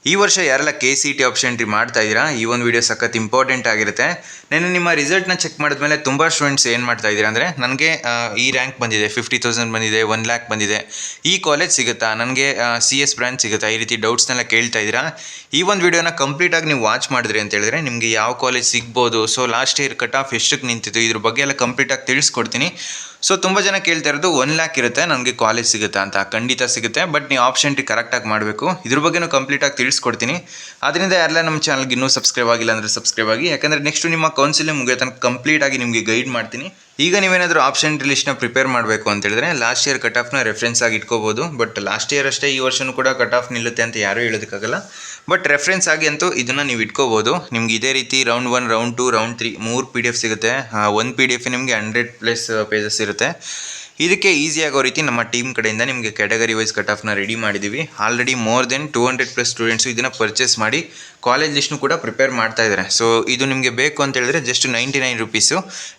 ಈ ವರ್ಷ ಯಾರೆಲ್ಲ KCET ಆಪ್ಷನ್ ಎಂಟ್ರಿ ಮಾಡ್ತಾ ಇದ್ದೀರಾ, ಈ ಒಂದು ವಿಡಿಯೋ ಸಖತ್ ಇಂಪಾರ್ಟೆಂಟ್ ಆಗಿರುತ್ತೆ. ನಾನು ನಿಮ್ಮ ರಿಸಲ್ಟ್ನ ಚೆಕ್ ಮಾಡಿದ್ಮೇಲೆ ತುಂಬ ಸ್ಟೂಡೆಂಟ್ಸ್ ಏನು ಮಾಡ್ತಾ ಇದ್ದೀರಾ ಅಂದರೆ, ನನಗೆ ಈ ರ್ಯಾಂಕ್ ಬಂದಿದೆ, 50,000 ಬಂದಿದೆ, 1 lakh ಬಂದಿದೆ, ಈ ಕಾಲೇಜ್ ಸಿಗುತ್ತಾ, ನನಗೆ CS ಬ್ರಾಂಚ್ ಸಿಗುತ್ತಾ, ಈ ರೀತಿ ಡೌಟ್ಸ್ನೆಲ್ಲ ಕೇಳ್ತಾ ಇದ್ದೀರಾ. ಈ ಒಂದು ವಿಡಿಯೋನ ಕಂಪ್ಲೀಟಾಗಿ ನೀವು ವಾಚ್ ಮಾಡಿದ್ರಿ ಅಂತ ಹೇಳಿದ್ರೆ ನಿಮಗೆ ಯಾವ ಕಾಲೇಜ್ ಸಿಗ್ಬೋದು, so last year cut off ಎಷ್ಟಕ್ಕೆ ನಿಂತಿತ್ತು, ಇದ್ರ ಬಗ್ಗೆ ಎಲ್ಲ ಕಂಪ್ಲೀಟಾಗಿ ತಿಳಿಸ್ಕೊಡ್ತೀನಿ. ಸೊ ತುಂಬ ಜನ ಕೇಳ್ತಾ ಇರೋದು 1 lakh ಇರುತ್ತೆ ನನಗೆ ಕಾಲೇಜ್ ಸಿಗುತ್ತಾ ಅಂತ. ಖಂಡಿತ ಸಿಗುತ್ತೆ, ಬಟ್ ನೀವು ಆಪ್ಷನ್ ಎಂಟ್ರಿ ಕರೆಕ್ಟಾಗಿ ಮಾಡಬೇಕು. ಇದ್ರ ಬಗ್ಗೆನೂ ಕಂಪ್ಲೀಟಾಗಿ ತಿಳಿಸ್ಕೊಡ್ತೀನಿ. ಅದರಿಂದ ಯಾರೆಲ್ಲ ನಮ್ಮ ಚಾನಲ್ಗೆ ಇನ್ನೂ ಸಬ್ಸ್ಕ್ರೈಬ್ ಆಗಿಲ್ಲ ಅಂದರೆ ಸಬ್ಸ್ಕ್ರೈಬ್ ಆಗಿ, ಯಾಕಂದರೆ ನೆಕ್ಸ್ಟ್ ನಿಮ್ಮ ಕೌನ್ಸಿಲಿಂಗ್ ಮುಗಿಯೋ ತನಕ ಕಂಪ್ಲೀಟಾಗಿ ನಿಮಗೆ ಗೈಡ್ ಮಾಡ್ತೀನಿ. ಈಗ ನೀವೇನಾದರೂ ಆಪ್ಷನ್ ಎಂಟ್ರಿ ಲಿಸ್ಟ್ನ ಪ್ರಿಪೇರ್ ಮಾಡಬೇಕು ಅಂತ ಹೇಳಿದ್ರೆ ಲಾಸ್ಟ್ ಇಯರ್ ಕಟ್ ಆಫ್ನ ರೆಫರೆನ್ಸ್ ಆಗಿ ಇಟ್ಕೋಬೋದು. ಬಟ್ ಲಾಸ್ಟ್ ಇಯರ್ ಅಷ್ಟೇ, ಈ ವರ್ಷವೂ ಕೂಡ ಕಟ್ ಆಫ್ ನಿಲ್ಲುತ್ತೆ ಅಂತ ಯಾರೂ ಹೇಳೋದಕ್ಕಾಗಲ್ಲ. ಬಟ್ ರೆಫರೆನ್ಸ್ ಆಗಿ ಅಂತೂ ಇದನ್ನು ನೀವು ಇಟ್ಕೋಬೋದು. ನಿಮ್ಗೆ ಇದೇ ರೀತಿ ರೌಂಡ್ 1, ರೌಂಡ್ 2, ರೌಂಡ್ 3 3 PDF ಸಿಗುತ್ತೆ. ಒಂದು PDF ನಿಮಗೆ 100+ ಪೇಜಸ್ ಇರುತ್ತೆ. ಇದಕ್ಕೆ ಈಸಿ ಆಗೋ ರೀತಿ ನಮ್ಮ ಟೀಮ್ ಕಡೆಯಿಂದ ನಿಮಗೆ ಕ್ಯಾಟಗರಿ ವೈಸ್ ಕಟ್ ಆಫ್ನ ರೆಡಿ ಮಾಡಿದ್ದೀವಿ. ಆಲ್ರೆಡಿ ಮೋರ್ ದೆನ್ 200+ ಸ್ಟೂಡೆಂಟ್ಸು ಇದನ್ನು ಪರ್ಚೇಸ್ ಮಾಡಿ ಕಾಲೇಜ್ ಲಿಸ್ಟ್ನು ಕೂಡ ಪ್ರಿಪೇರ್ ಮಾಡ್ತಾ ಇದ್ದಾರೆ. ಸೊ ಇದು ನಿಮಗೆ ಬೇಕು ಅಂತ ಹೇಳಿದ್ರೆ ಜಸ್ಟ್ 99 ರೂಪೀಸು.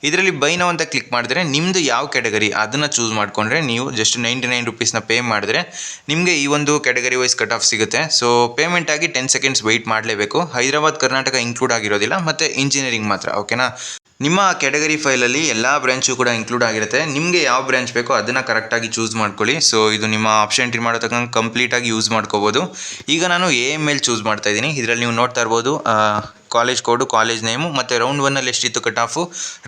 ಇದರಲ್ಲಿ ಬೈ ನೌ ಅಂತ ಕ್ಲಿಕ್ ಮಾಡಿದ್ರೆ ನಿಮ್ಮದು ಯಾವ ಕ್ಯಾಟಗರಿ ಅದನ್ನು ಚೂಸ್ ಮಾಡಿಕೊಂಡ್ರೆ ನೀವು ಜಸ್ಟ್ 99 ರೂಪೀಸ್ನ ಪೇ ಮಾಡಿದ್ರೆ ನಿಮಗೆ ಈ ಒಂದು ಕ್ಯಾಟಗರಿ ವೈಸ್ ಕಟ್ ಆಫ್ ಸಿಗುತ್ತೆ. ಸೊ ಪೇಮೆಂಟ್ ಆಗಿ 10 ಸೆಕೆಂಡ್ಸ್ ವೆಯ್ಟ್ ಮಾಡಲೇಬೇಕು. ಹೈದರಾಬಾದ್ ಕರ್ನಾಟಕ ಇನ್ಕ್ಲೂಡ್ ಆಗಿರೋದಿಲ್ಲ, ಮತ್ತು ಇಂಜಿನಿಯರಿಂಗ್ ಮಾತ್ರ. ಓಕೆನಾ? ನಿಮ್ಮ ಕ್ಯಾಟಗರಿ ಫೈಲಲ್ಲಿ ಎಲ್ಲ ಬ್ರಾಂಚು ಕೂಡ ಇನ್ಕ್ಲೂಡ್ ಆಗಿರುತ್ತೆ. ನಿಮಗೆ ಯಾವ ಬ್ರಾಂಚ್ ಬೇಕೋ ಅದನ್ನು ಕರೆಕ್ಟಾಗಿ ಚೂಸ್ ಮಾಡ್ಕೊಳ್ಳಿ. ಸೊ ಇದು ನಿಮ್ಮ ಆಪ್ಷನ್ ಎಂಟ್ರಿ ಮಾಡೋ ತಕ್ಕಂಗೆ ಕಂಪ್ಲೀಟಾಗಿ ಯೂಸ್ ಮಾಡ್ಕೋಬೋದು. ಈಗ ನಾನು AML ಚೂಸ್ ಮಾಡ್ತಾ ಇದ್ದೀನಿ. ಇದರಲ್ಲಿ ನೀವು ನೋಡ್ತಾ ಇರ್ಬೋದು ಕಾಲೇಜ್ ಕೋಡು, ಕಾಲೇಜ್ ನೇಮು, ಮತ್ತು ರೌಂಡ್ 1ಅಲ್ಲಿ ಎಷ್ಟಿತ್ತು ಕಟ್ ಆಫು,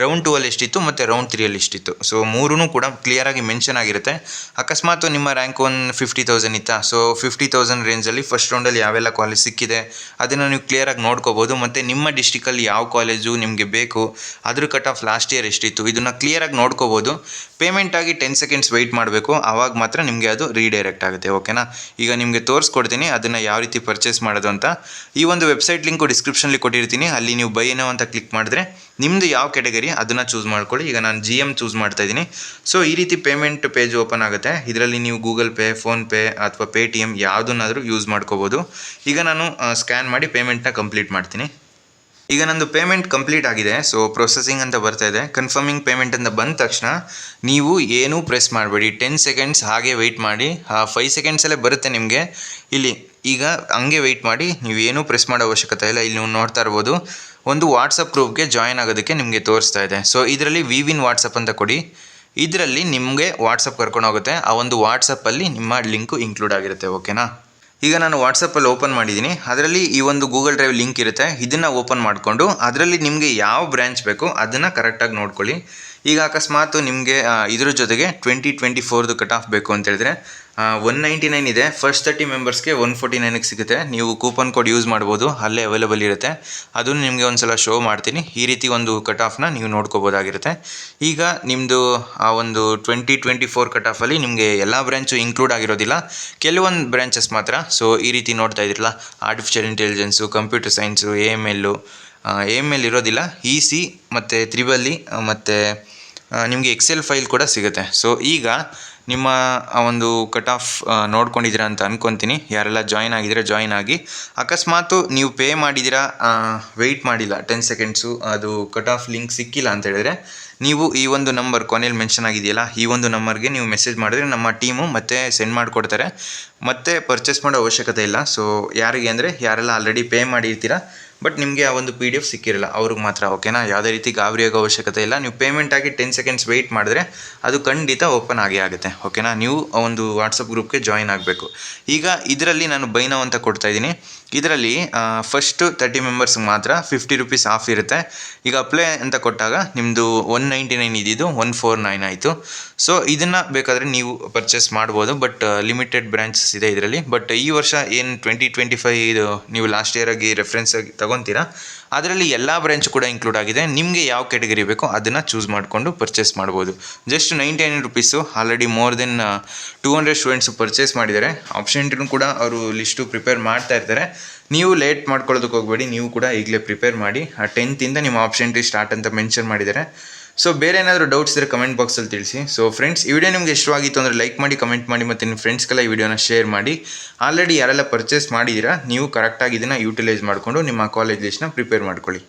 ರೌಂಡ್ 2ಅಲ್ಲಿ ಎಷ್ಟಿತ್ತು, ಮತ್ತು ರೌಂಡ್ 3ಅಲ್ಲಿ ಎಷ್ಟಿತ್ತು. ಸೊ ಮೂರೂ ಕೂಡ ಕ್ಲಿಯರಾಗಿ ಮೆನ್ಷನ್ ಆಗಿರುತ್ತೆ. ಅಕಸ್ಮಾತ್ ನಿಮ್ಮ ರ್ಯಾಂಕ್ 50,000 ಇತ್ತಾ, ಸೊ 50,000 ರೇಂಜಲ್ಲಿ ಫಸ್ಟ್ ರೌಂಡಲ್ಲಿ ಯಾವೆಲ್ಲ ಕಾಲೇಜ್ ಸಿಕ್ಕಿದೆ ಅದನ್ನು ನೀವು ಕ್ಲಿಯರಾಗಿ ನೋಡ್ಕೋಬೋದು. ಮತ್ತು ನಿಮ್ಮ ಡಿಸ್ಟಿಕಲ್ಲಿ ಯಾವ ಕಾಲೇಜು ನಿಮಗೆ ಬೇಕು, ಅದ್ರ ಕಟ್ ಆಫ್ ಲಾಸ್ಟ್ ಇಯರ್ ಎಷ್ಟಿತ್ತು, ಇದನ್ನು ಕ್ಲಿಯರಾಗಿ ನೋಡ್ಕೋಬೋದು. ಪೇಮೆಂಟ್ ಆಗಿ 10 ಸೆಕೆಂಡ್ಸ್ ವೆಯ್ಟ್ ಮಾಡಬೇಕು, ಆವಾಗ ಮಾತ್ರ ನಿಮಗೆ ಅದು ರೀಡೈರೆಕ್ಟ್ ಆಗುತ್ತೆ. ಓಕೆನಾ? ಈಗ ನಿಮಗೆ ತೋರಿಸ್ಕೊಡ್ತೀನಿ ಅದನ್ನು ಯಾವ ರೀತಿ ಪರ್ಚೇಸ್ ಮಾಡೋದು ಅಂತ. ಈ ಒಂದು ವೆಬ್ಸೈಟ್ ಲಿಂಕು ಡಿಸ್ಕ್ರಿಪ್ಷನ್ಲಿ ಕೊಟ್ಟಿರ್ತೀನಿ. ಅಲ್ಲಿ ನೀವು ಬೈ ನೌ ಅಂತ ಕ್ಲಿಕ್ ಮಾಡಿದ್ರೆ ನಿಮ್ಮದು ಯಾವ ಕ್ಯಾಟಗರಿ ಅದನ್ನು ಚೂಸ್ ಮಾಡ್ಕೊಳ್ಳಿ. ಈಗ ನಾನು GM ಚೂಸ್ ಮಾಡ್ತಾ ಇದ್ದೀನಿ. ಸೊ ಈ ರೀತಿ ಪೇಮೆಂಟ್ ಪೇಜ್ ಓಪನ್ ಆಗುತ್ತೆ. ಇದರಲ್ಲಿ ನೀವು ಗೂಗಲ್ ಪೇ, ಫೋನ್ಪೇ ಅಥವಾ Paytm ಯಾವುದನ್ನಾದರೂ ಯೂಸ್ ಮಾಡ್ಕೋಬೋದು. ಈಗ ನಾನು ಸ್ಕ್ಯಾನ್ ಮಾಡಿ ಪೇಮೆಂಟ್ನ ಕಂಪ್ಲೀಟ್ ಮಾಡ್ತೀನಿ. ಈಗ ನಂದು ಪೇಮೆಂಟ್ ಕಂಪ್ಲೀಟ್ ಆಗಿದೆ. ಸೊ ಪ್ರೊಸೆಸಿಂಗ್ ಅಂತ ಬರ್ತಾ ಇದೆ. ಕನ್ಫರ್ಮಿಂಗ್ ಪೇಮೆಂಟ್ ಅಂತ ಬಂದ ತಕ್ಷಣ ನೀವು ಏನೂ ಪ್ರೆಸ್ ಮಾಡಬೇಡಿ, 10 ಸೆಕೆಂಡ್ಸ್ ಹಾಗೆ ವೆಯ್ಟ್ ಮಾಡಿ. 5 ಸೆಕೆಂಡ್ಸಲ್ಲೇ ಬರುತ್ತೆ ನಿಮಗೆ ಇಲ್ಲಿ. ಈಗ ಹಂಗೆ ವೆಯ್ಟ್ ಮಾಡಿ, ನೀವು ಏನೂ ಪ್ರೆಸ್ ಮಾಡೋ ಅವಶ್ಯಕತೆ ಇಲ್ಲ. ಇಲ್ಲಿ ನೀವು ನೋಡ್ತಾ ಇರ್ಬೋದು ಒಂದು ವಾಟ್ಸಪ್ ಗ್ರೂಪ್ಗೆ ಜಾಯ್ನ್ ಆಗೋದಕ್ಕೆ ನಿಮಗೆ ತೋರಿಸ್ತಾ ಇದೆ. ಸೊ ಇದರಲ್ಲಿ ವಿವಿನ್ ವಾಟ್ಸಪ್ ಅಂತ ಕೊಡಿ. ಇದರಲ್ಲಿ ನಿಮಗೆ ವಾಟ್ಸಪ್ ಕರ್ಕೊಂಡು ಹೋಗುತ್ತೆ. ಆ ಒಂದು ವಾಟ್ಸಪ್ಪಲ್ಲಿ ನಿಮ್ಮ ಲಿಂಕು ಇನ್ಕ್ಲೂಡ್ ಆಗಿರುತ್ತೆ. ಓಕೆನಾ? ಈಗ ನಾನು ವಾಟ್ಸಪ್ಪಲ್ಲಿ ಓಪನ್ ಮಾಡಿದ್ದೀನಿ. ಅದರಲ್ಲಿ ಈ ಒಂದು ಗೂಗಲ್ ಡ್ರೈವ್ ಲಿಂಕ್ ಇರುತ್ತೆ. ಇದನ್ನು ಓಪನ್ ಮಾಡಿಕೊಂಡು ಅದರಲ್ಲಿ ನಿಮಗೆ ಯಾವ ಬ್ರ್ಯಾಂಚ್ ಬೇಕೋ ಅದನ್ನು ಕರೆಕ್ಟಾಗಿ ನೋಡ್ಕೊಳ್ಳಿ. ಈಗ ಅಕಸ್ಮಾತ್ ನಿಮಗೆ ಇದ್ರ ಜೊತೆಗೆ 2024 ಕಟ್ ಆಫ್ ಬೇಕು ಅಂತ ಹೇಳಿದ್ರೆ 199 ಇದೆ. ಫಸ್ಟ್ 30 ಮೆಂಬರ್ಸ್ಗೆ 149ಗೆ ಸಿಗುತ್ತೆ. ನೀವು ಕೂಪನ್ ಕೋಡ್ ಯೂಸ್ ಮಾಡ್ಬೋದು, ಅಲ್ಲೇ ಅವೈಲೇಬಲ್ ಇರುತ್ತೆ. ಅದನ್ನು ನಿಮಗೆ ಒಂದು ಸಲ ಶೋ ಮಾಡ್ತೀನಿ. ಈ ರೀತಿ ಒಂದು ಕಟ್ ಆಫ್ನ ನೀವು ನೋಡ್ಕೋಬೋದಾಗಿರುತ್ತೆ. ಈಗ ನಿಮ್ಮದು ಆ ಒಂದು 2024 ಕಟ್ ಆಫಲ್ಲಿ ನಿಮಗೆ ಎಲ್ಲ ಬ್ರ್ಯಾಂಚು ಇನ್ಕ್ಲೂಡ್ ಆಗಿರೋದಿಲ್ಲ, ಕೆಲವೊಂದು ಬ್ರ್ಯಾಂಚಸ್ ಮಾತ್ರ. ಸೊ ಈ ರೀತಿ ನೋಡ್ತಾ ಇದ್ದಿರಲ್ಲ, artificial intelligence, computer science, AML ಇರೋದಿಲ್ಲ. EC ಮತ್ತು ತ್ರಿಬಲ್ ಮತ್ತು ನಿಮಗೆ ಎಕ್ಸೆಲ್ ಫೈಲ್ ಕೂಡ ಸಿಗುತ್ತೆ. ಸೊ ಈಗ ನಿಮ್ಮ ಆ ಒಂದು ಕಟ್ ಆಫ್ ನೋಡ್ಕೊಂಡಿದ್ದೀರಾ ಅಂತ ಅಂದ್ಕೊತೀನಿ. ಯಾರೆಲ್ಲ ಜಾಯ್ನ್ ಆಗಿದ್ದೀರಾ ಜಾಯ್ನ್ ಆಗಿ. ಅಕಸ್ಮಾತು ನೀವು ಪೇ ಮಾಡಿದ್ದೀರಾ, ವೆಯ್ಟ್ ಮಾಡಿಲ್ಲ 10 ಸೆಕೆಂಡ್ಸು, ಅದು ಕಟ್ ಆಫ್ ಲಿಂಕ್ ಸಿಕ್ಕಿಲ್ಲ ಅಂತ ಹೇಳಿದ್ರೆ ನೀವು ಈ ಒಂದು ನಂಬರ್ ಕೊನೆಯಲ್ಲಿ ಮೆನ್ಷನ್ ಆಗಿದೆಯಲ್ಲ, ಈ ಒಂದು ನಂಬರ್ಗೆ ನೀವು ಮೆಸೇಜ್ ಮಾಡಿದ್ರೆ ನಮ್ಮ ಟೀಮು ಮತ್ತೆ ಸೆಂಡ್ ಮಾಡಿಕೊಡ್ತಾರೆ. ಮತ್ತೆ ಪರ್ಚೇಸ್ ಮಾಡೋ ಅವಶ್ಯಕತೆ ಇಲ್ಲ. ಸೊ ಯಾರಿಗೆ ಅಂದರೆ ಯಾರೆಲ್ಲ ಆಲ್ರೆಡಿ ಪೇ ಮಾಡಿರ್ತೀರಾ ಬಟ್ ನಿಮಗೆ ಆ ಒಂದು PDF ಸಿಕ್ಕಿರಲ್ಲ ಅವ್ರಿಗೆ ಮಾತ್ರ. ಓಕೆನಾ? ಯಾವುದೇ ರೀತಿ ಗಾಬರಿ ಆಗೋ ಅವಶ್ಯಕತೆ ಇಲ್ಲ. ನೀವು ಪೇಮೆಂಟ್ ಆಗಿ 10 ಸೆಕೆಂಡ್ಸ್ ವೆಯ್ಟ್ ಮಾಡಿದ್ರೆ ಅದು ಖಂಡಿತ ಓಪನ್ ಆಗೇ ಆಗುತ್ತೆ. ಓಕೆನಾ? ನೀವು ಒಂದು ವಾಟ್ಸಪ್ ಗ್ರೂಪ್ಗೆ ಜಾಯ್ನ್ ಆಗಬೇಕು. ಈಗ ಇದರಲ್ಲಿ ನಾನು ಬೈ ನೌ ಅಂತ ಕೊಡ್ತಾ ಇದ್ದೀನಿ. ಇದರಲ್ಲಿ ಫಸ್ಟು 30 ಮೆಂಬರ್ಸ್ಗೆ ಮಾತ್ರ 50 ರೂಪೀಸ್ ಆಫ್ ಇರುತ್ತೆ. ಈಗ ಅಪ್ಲೈ ಅಂತ ಕೊಟ್ಟಾಗ ನಿಮ್ಮದು 199 ಇದ್ದಿದ್ದು 149 ಆಯಿತು. ಸೊ ಇದನ್ನು ಬೇಕಾದರೆ ನೀವು ಪರ್ಚೇಸ್ ಮಾಡ್ಬೋದು, ಬಟ್ ಲಿಮಿಟೆಡ್ ಬ್ರಾಂಚಸ್ ಇದೆ ಇದರಲ್ಲಿ. ಬಟ್ ಈ ವರ್ಷ ಏನು 2025 ಇದು ನೀವು ಲಾಸ್ಟ್ ಇಯರ್ ಆಗಿ ರೆಫರೆನ್ಸ್ ಆಗಿ ತಗೊತೀರಾ, ಅದರಲ್ಲಿ ಎಲ್ಲ ಬ್ರಾಂಚ್ ಕೂಡ ಇನ್ಕ್ಲೂಡ್ ಆಗಿದೆ. ನಿಮಗೆ ಯಾವ ಕ್ಯಾಟಗರಿ ಬೇಕೋ ಅದನ್ನು ಚೂಸ್ ಮಾಡಿಕೊಂಡು ಪರ್ಚೇಸ್ ಮಾಡ್ಬೋದು. Just 99 rupees. Already more than 200 students purchase ಮಾಡಿದ್ದಾರೆ. ಆಪ್ಷನ್ ಎಂಟ್ರಿನೂ ಕೂಡ ಅವರು ಲಿಸ್ಟು ಪ್ರಿಪೇರ್ ಮಾಡ್ತಾ ಇರ್ತಾರೆ. ನೀವು ಲೇಟ್ ಮಾಡ್ಕೊಳ್ಳೋದಕ್ಕೆ ಹೋಗಬೇಡಿ, ನೀವು ಕೂಡ ಈಗಲೇ ಪ್ರಿಪೇರ್ ಮಾಡಿ. 10th ನಿಮ್ಮ ಆಪ್ಷನ್ ಎಂಟ್ರಿ ಸ್ಟಾರ್ಟ್ ಅಂತ ಮೆನ್ಷನ್ ಮಾಡಿದ್ದಾರೆ. ಸೊ ಬೇರೆ ಏನಾದರೂ ಡೌಟ್ಸ್ ಇದ್ದರೆ ಕಮೆಂಟ್ ಬಾಕ್ಸಲ್ಲಿ ತಿಳಿಸಿ. ಸೊ ಫ್ರೆಂಡ್ಸ್, ಈ ವಿಡಿಯೋ ನಿಮಗೆ ಇಷ್ಟವಾಗಿತ್ತು ಅಂದರೆ ಲೈಕ್ ಮಾಡಿ, ಕಮೆಂಟ್ ಮಾಡಿ, ಮತ್ತು ನಿಮ್ಮ ಫ್ರೆಂಡ್ಸ್ಗೆಲ್ಲ ಈ ವಿಡಿಯೋನ ಶೇರ್ ಮಾಡಿ. ಆಲ್ರೆಡಿ ಯಾರೆಲ್ಲ ಪರ್ಚೇಸ್ ಮಾಡಿದ್ದೀರಾ ನೀವು ಕರೆಕ್ಟಾಗಿ ಇದನ್ನು ಯೂಟಿಲೈಸ್ ಮಾಡಿಕೊಂಡು ನಿಮ್ಮ ಕಾಲೇಜ್ ಲಿಸ್ಟ್ನ ಪ್ರಿಪೇರ್ ಮಾಡ್ಕೊಳ್ಳಿ.